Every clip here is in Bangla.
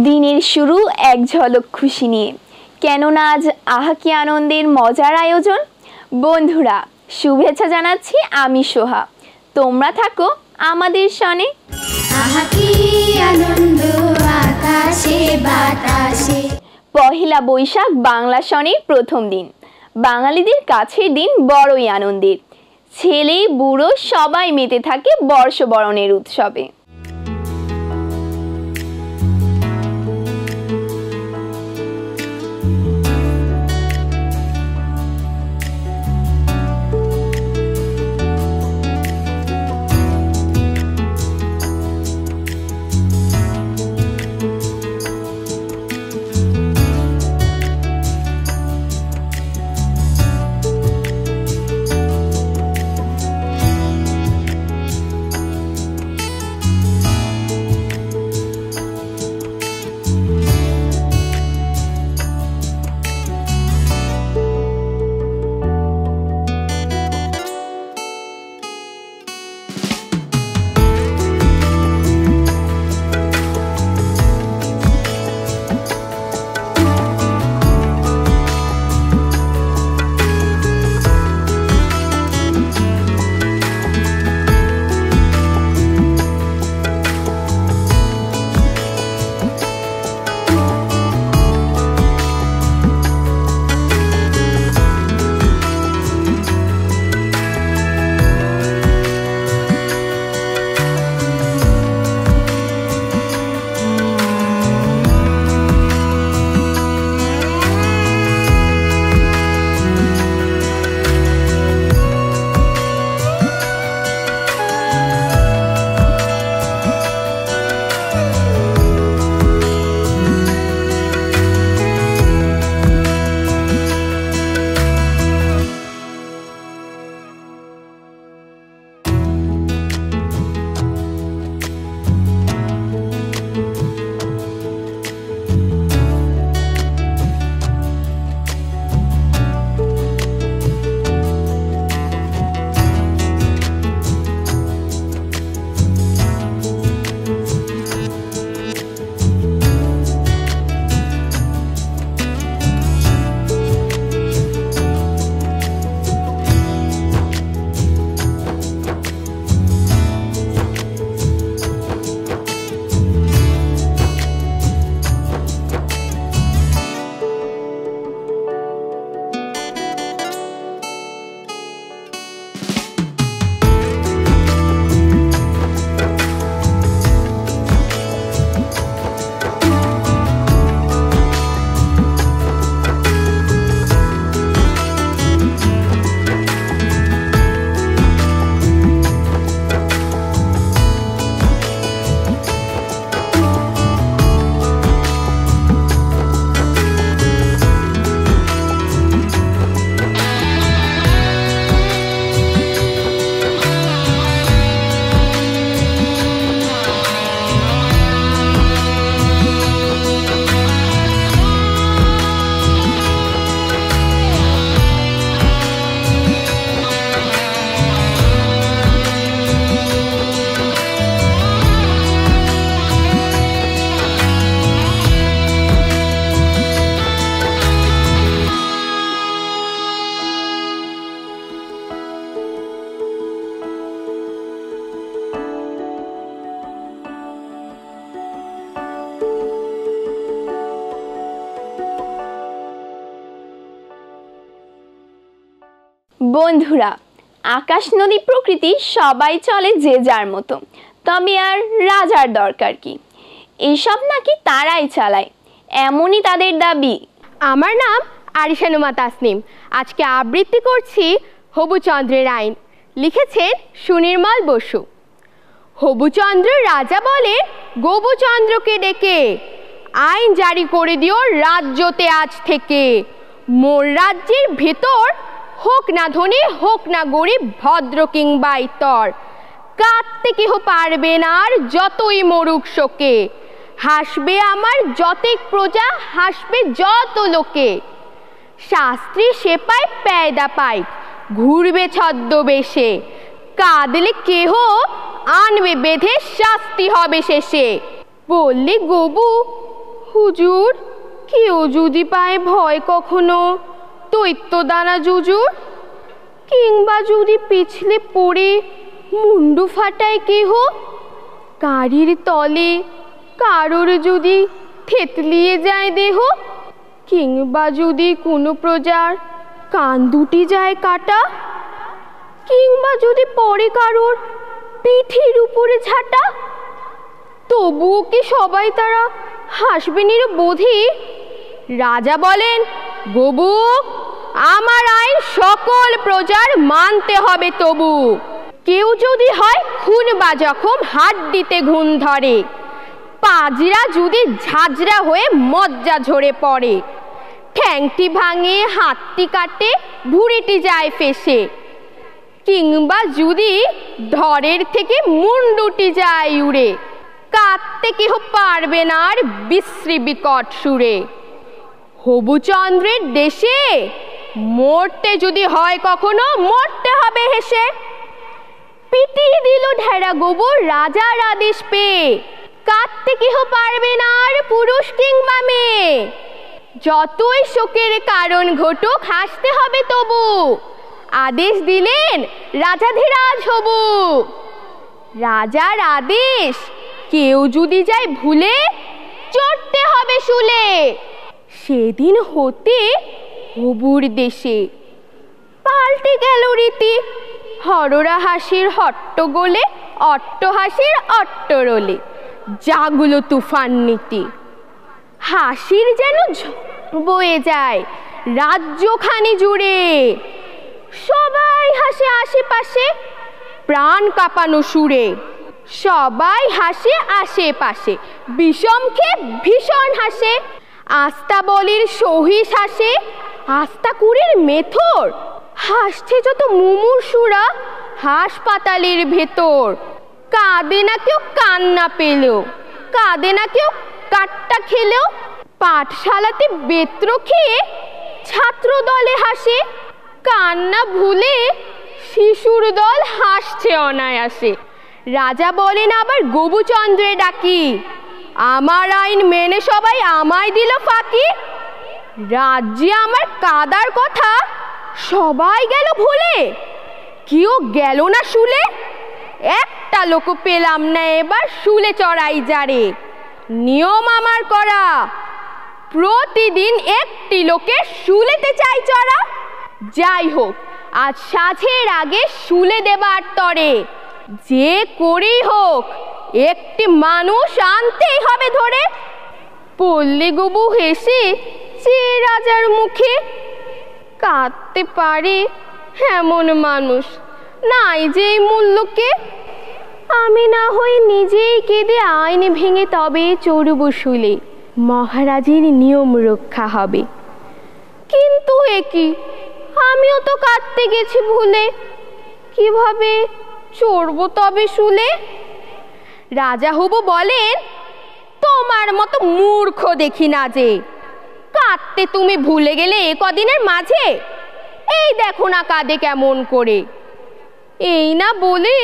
দিনের শুরু এক ঝলক খুশি নিয়ে, কেননা আজ আহা কি আনন্দের মজার আয়োজন। বন্ধুরা, শুভেচ্ছা জানাচ্ছি আমি সোহা, তোমরা থাকো আমাদের সনে। পহেলা বৈশাখ বাংলা সনের প্রথম দিন, বাঙালিদের কাছের দিন বড়ই আনন্দের। ছেলে বুড়ো সবাই মেতে থাকে বর্ষবরণের উৎসবে। বন্ধুরা, আকাশ নদী প্রকৃতি সবাই চলে যে যার মতো, তবে আর রাজার দরকার কি? এসব নাকি তারাই চালায়, এমনই তাদের দাবি। আমার নাম আরিশানুমা তাসনিম। আজকে আবৃত্তি করছি হবুচন্দ্রের আইন, লিখেছেন সুনির্মল বসু। হবুচন্দ্র রাজা বলেন গোবুচন্দ্রকে ডেকে, আইন জারি করে দিও রাজ্যতে আজ থেকে। মোর রাজ্যের ভেতর হোক না ধনী হোক না গরিব, ভদ্র কিংবা ইতর, কাঁদতে কেহ পারবে না আর যতই মরুক শোকে। হাসবে আমার যতেক প্রজা, হাসবে যত লোকে। শাস্ত্রী সেপায় পেয়দা পাই, ঘুরবে ছদ্মবেশে, কাঁদলে কেহ আনবে বেঁধে, শাস্তি হবে শেষে। বললে গবু, হুজুর কেউ যদি পায় ভয় কখনো দৈত্যদানা জুজুর, কিংবা যদি পিছলে পড়ে মুন্ডু ফাটায় কেহ, গাড়ির তলে কারোর যদি থেতলিয়ে যায় দেহ, কিংবা যদি কোনো প্রজার কান দুটি যায় কাটা, কিংবা যদি পড়ে কারোর পিঠের উপরে ঝাঁটা, তবুও কি সবাই তারা হাসবে নিরবোধে? রাজা বলেন, গবু আমার আইন সকল প্রজার মানতে হবে তবু। কেউ যদি হয় খুন বা জখম, হাড্ডিতে ঘুণ ধরে, পাজরা যদি ঝাঁঝরা হয়ে মজ্জা ঝরে পড়ে, ঠ্যাংটি ভাঙে হাতটি কাটে ভুঁড়িটি যায় ফেসে, কিংবা যদি ধরের থেকে মুন্ডুটি যায় উড়ে, কাঁদতে কেহ পারবে না আর বিশ্রী বিকট সুরে। হবুচন্দ্রের দেশে মরতে যদি হয় কখনো, মরতে হবে হেসে। পিটিয়ে দিল ঢেরা গোবর রাজার আদেশ পেয়ে, কাঁদতে কেহ পারবে না আর পুরুষ কিংবা মেয়ে। যতই শোকের কারণ ঘটুক হাসতে হবে তবু, আদেশ দিলেন রাজাধিরাজ হবু। রাজার আদেশ কেউ যদি যায় ভুলে, চড়তে হবে শুলে। সেদিন হতে হবুর দেশে পাল্টে গেল রীতি, হররা হাসির হট্টগোলে, অট্টহাসির অট্টরোলে, জাগুলো তুফান নীতি। হাসির যেন বয়ে যায় রাজ্যখানি জুড়ে, সবাই হাসে আশেপাশে প্রাণ কাঁপানো সুরে, সবাই হাসে আশেপাশে বিষমকে ভীষণ হাসে। আস্তা বলির সহিস হাসে, আস্তা কুড়ির মেথর, হাসছে যত মুমূর্ষুরা হাসপাতালের ভেতর। কাঁদে না কেউ কান্না পেলেও, কাঁদে না কেউ কাট্টা খেলেও, পাঠশালাতে বেত্র খেয়ে ছাত্র দলে হাসে, কান্না ভুলে শিশুর দল হাসছে অনায়াসে। রাজা বলেন আবার গবুচন্দ্রে ডাকি, আমার আইন মেনে সবাই আমায় দিল ফাঁকি। রাজ্যে আমার কাদার কথা সবাই গেল ভুলে, কেউ গেল না শুলে। একটা লোক পেলাম না এবার শুলে চড়াই যারে, নিয়ম আমার করা প্রতিদিন একটি লোকে শুলেতে চাই চড়া। যাই হোক আজ সাঁঝের আগে শুলে দেবার তরে, যে করেই হোক একটি মানুষ আনতেই হবে ধরে। পল্লী গবু হেসে চেয়ে রাজার মুখে, কাঁদতে পারে এমন মানুষ নাই যে মূল্যকে। আমি না হই নিজেই কেঁদে আইন ভেঙে তবে চড়ব শুলে, মহারাজের নিয়ম রক্ষা হবে। কিন্তু একি আমিও তো কাঁদতে গেছি ভুলে, কিভাবে চড়ব তবে শুলে? রাজা হবু বলেন, তোমার মতো মূর্খ দেখি না যে, কাঁদতে তুমি ভুলে গেলে এ কদিনের মাঝে। এই দেখো না কাঁদে কেমন করে। এই না বলে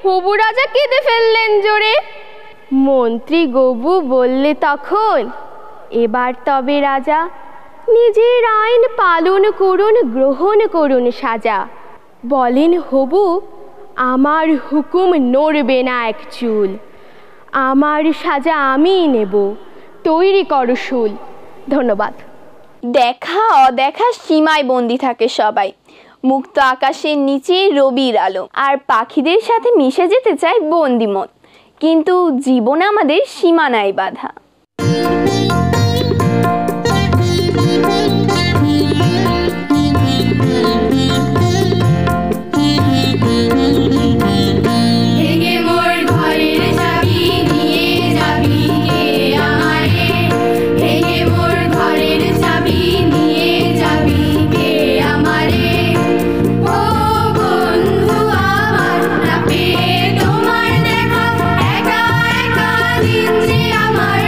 হবু রাজা কেঁদে ফেললেন জোরে। মন্ত্রী গবু বললে তখন, এবার তবে রাজা নিজের আইন পালন করুন, গ্রহণ করুন সাজা। বলেন হবু, আমার হুকুম নড়বে না এক চুল, আমার সাজা আমিই নেব, তৈরি করো শুল। ধন্যবাদ। দেখা অদেখা সীমায় বন্দি থাকে সবাই, মুক্ত আকাশের নিচে রবির আলো, আর পাখিদের সাথে মিশে যেতে চায় বন্দিমন। কিন্তু জীবন আমাদের সীমানায় বাঁধা। তোমার দেখা একা একা দিন যে আমার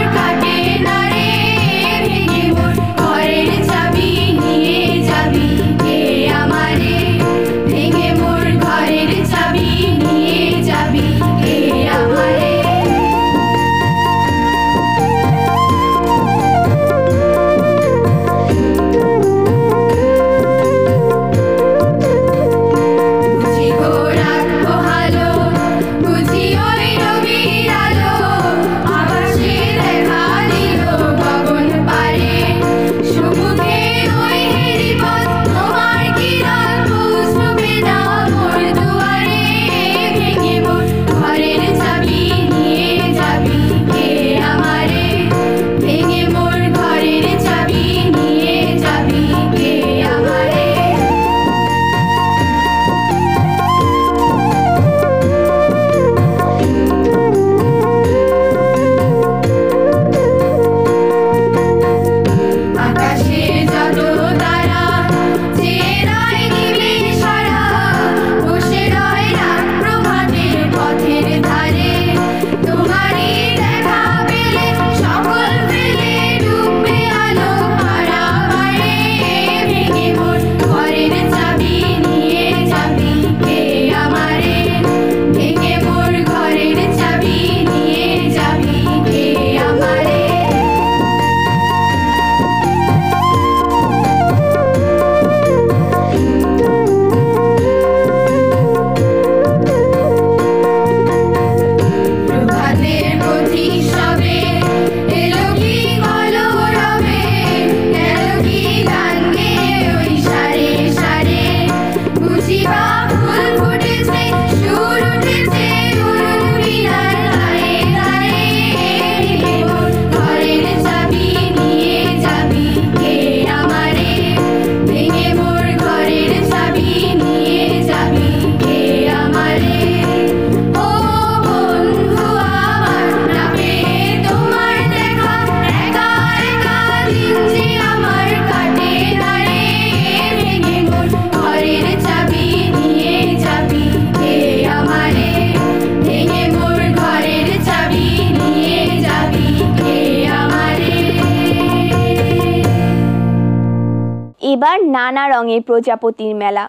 আবার নানা রঙের প্রজাপতির মেলা।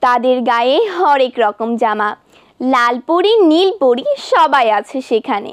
তাদের গায়ে হরেক রকম জামা, লাল পরি নীল পরি সবাই আছে সেখানে।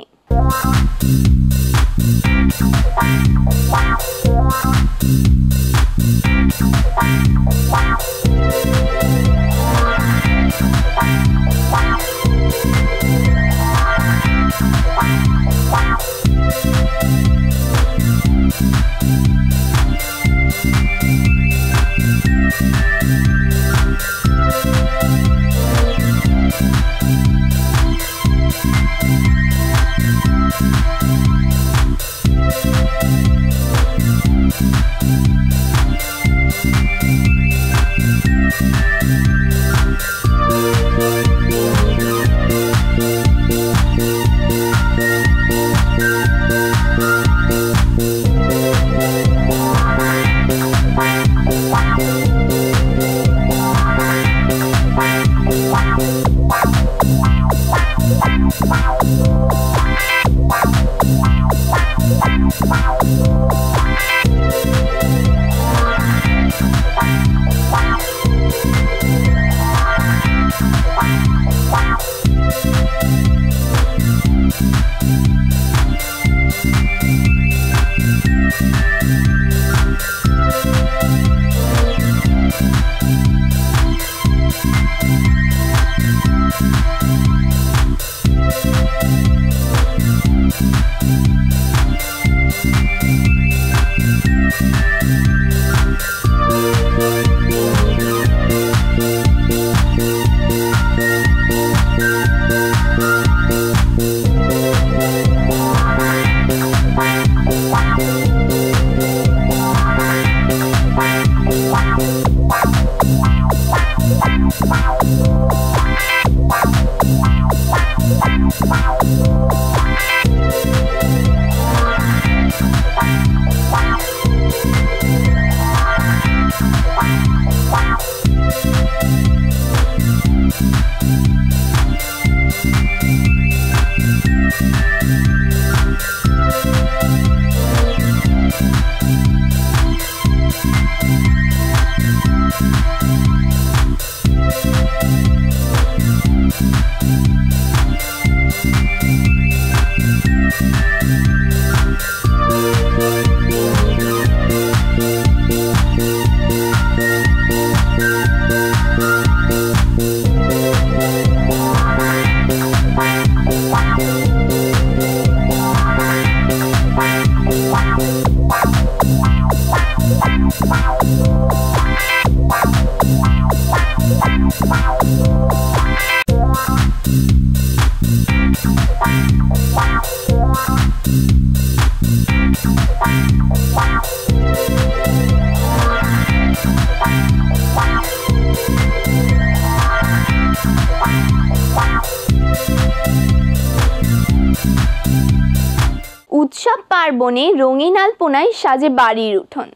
উৎসব পার্বণে রঙিন আলপনায় সাজে বাড়ির উঠোন,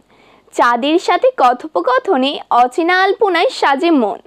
চাঁদের সাথে কথোপকথনে অচেনা আলপনায় সাজে মন।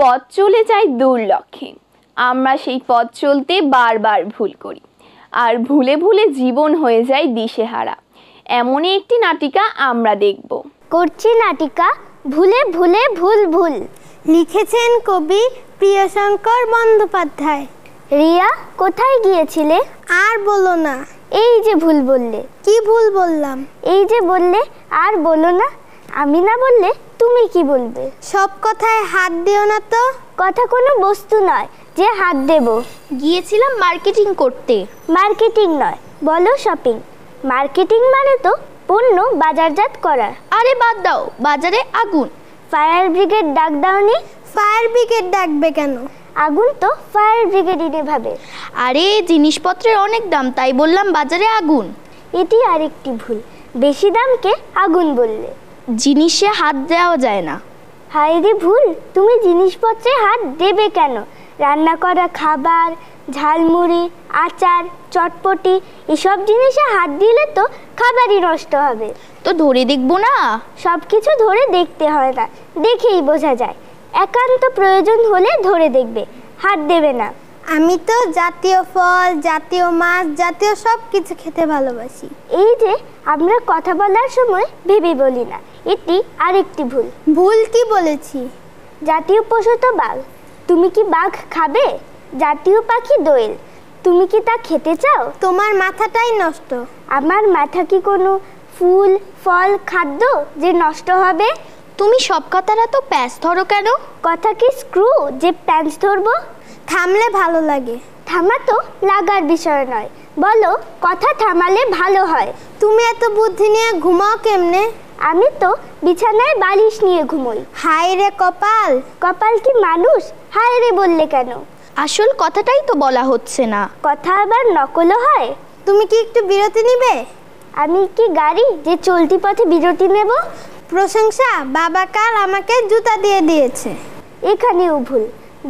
পথ চলে যায় দূর লক্ষ্যে, আমরা সেই পথ চলতে বারবার ভুল করি, আর ভুলে ভুলে জীবন হয়ে যায় দিশেহারা। এমনই একটি নাটিকা আমরা দেখব। করছি নাটিকা ভুলে ভুলে ভুল ভুল। লিখেছেন কবি প্রিয়শঙ্কর বন্দ্যোপাধ্যায়। রিয়া, কোথায় গিয়েছিলে? আর বলো না। এই যে ভুল বললে। কি ভুল বললাম? এই যে বললে আর বলো না। আমি না বললে তুমি কি বলবে? সব কথায় হাত দিও না তো। কথা কোনো বস্তু নয় যে হাত দেব। গিয়েছিলাম মার্কেটিং করতে। মার্কেটিং নয়, বলো শপিং। মার্কেটিং মানে তো পণ্য বাজারজাত করা। আরে বাদ দাও, বাজারে আগুন। ফায়ার ব্রিগেড ডাক দাওনি? ফায়ার ব্রিগেড ডাকবে কেন? আগুন তো ফায়ার ব্রিগেডই নেভাবে। আরে জিনিসপত্রের অনেক দাম, তাই বললাম বাজারে আগুন। এটি আরেকটি ভুল, বেশি দামকে আগুন বললে। জিনিসে হাত দেওয়া যায় না। হায় রে ভুল, তুমি জিনিসপত্রে হাত দেবে কেন? রান্না করা খাবার, ঝালমুড়ি, আচার, চটপটি এসব জিনিসে হাত দিলে তো খাবারই নষ্ট হবে। তো ধরে দেখবো না? সব কিছু ধরে দেখতে হয় না, দেখেই বোঝা যায়। একান্ত প্রয়োজন হলে ধরে দেখবে, হাত দেবে না। আমি তো জাতীয় ফল, জাতীয় মাছ, জাতীয় সব কিছু খেতে ভালোবাসি। এই যে আমরা কথা বলার সময় ভেবে বলি না, এটি আরেকটি ভুল। ভুল কি বলেছি? জাতীয় পশু তো বাঘ, তুমি কি বাঘ খাবে? জাতীয় পাখি দোয়েল, তুমি কি তা খেতে চাও? তোমার মাথাটাই নষ্ট। আমার মাথা কি কোনো ফুল, ফল, খাদ্য যে নষ্ট হবে? তুমি সব কথাটা তো প্যাঁচ ধরো কেন? কথা কি স্ক্রু যে প্যাঁচ ধরবো? থামলে ভালো লাগে। থামা তো লাগার বিষয় নয়, বলো কথা থামালে ভালো হয়। তুমি এত বুদ্ধি নিয়ে ঘুমাও কেমনে? আমি তো বিছানায় বালিশ নিয়ে ঘুমোই। হায় রে কপাল। কপাল কি মানুষ? হায় রে বললে কেন? আসল কথাটাই তো বলা হচ্ছে না। কথা আবার নকলও হয়। তুমি কি একটু বিরতি নিবে? আমি কি গাড়ি যে চলতি পথে বিরতি নেব? প্রশংসা, বাবা কাল আমাকে জুতা দিয়ে দিয়েছে। এখানেও ভুল,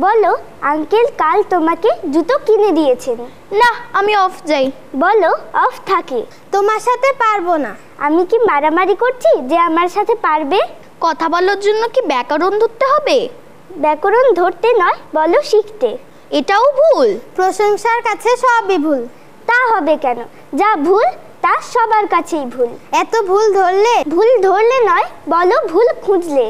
বলো আঙ্কেল কাল তোমাকে জুতো কিনে দিয়েছেন। না, আমি অফ যাই। বলো অফ থাকে। তোমার সাথে পারবো না। আমি কি মারামারি করছি যে আমার সাথে পারবে? কথা বলার জন্য কি ব্যাকরণ ধরতে হবে? ব্যাকরণ ধরতে নয়, বলো শিখতে। এটাও ভুল। প্রশংসার কাছে সবই ভুল। তা হবে কেন? যা ভুল তা সবার কাছেই ভুল। এত ভুল ধরলে? ভুল ধরলে নয়, বলো ভুল খুঁজলে।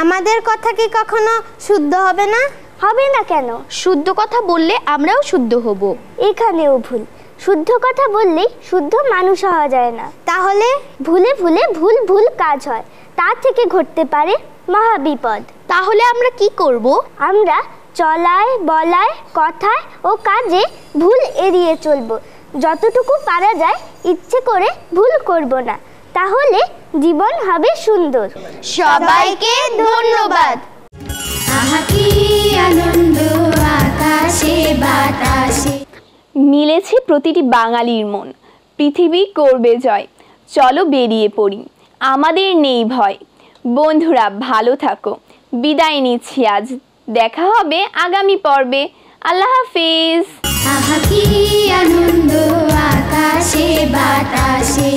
আমাদের কথা কি কখনো শুদ্ধ হবে না? হবে না কেন? শুদ্ধ কথা বললে আমরাও শুদ্ধ হব। এখানেও ভুল, শুদ্ধ কথা বললেই শুদ্ধ মানুষ হওয়া যায় না। তাহলে ভুলে ভুলে ভুল ভুল কাজ হয়, তা থেকে ঘটতে পারে মহাবিপদ। তাহলে আমরা কি করব? আমরা চলায়, বলায়, কথায় ও কাজে ভুল এড়িয়ে চলবো। যতটুকু পারা যায় ইচ্ছে করে ভুল করব না, তাহলে জীবন হবে সুন্দর। সবাইকে ধন্যবাদ। আহা কি আনন্দ আকাশে বাতাসে। মিলেছে প্রতিটি বাঙালির মন, পৃথিবী করবে জয়। চলো বেরিয়ে পড়ি, আমাদের নেই ভয়। বন্ধুরা ভালো থাকো, বিদায় নিচ্ছি আজ। দেখা হবে আগামী পর্বে। আল্লাহ হাফিজ। আহা কি আনন্দ আকাশে বাতাসে,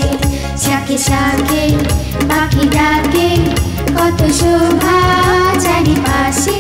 শাখে শাখে পাখি ডাকে, কত শোভা চারিপাশে।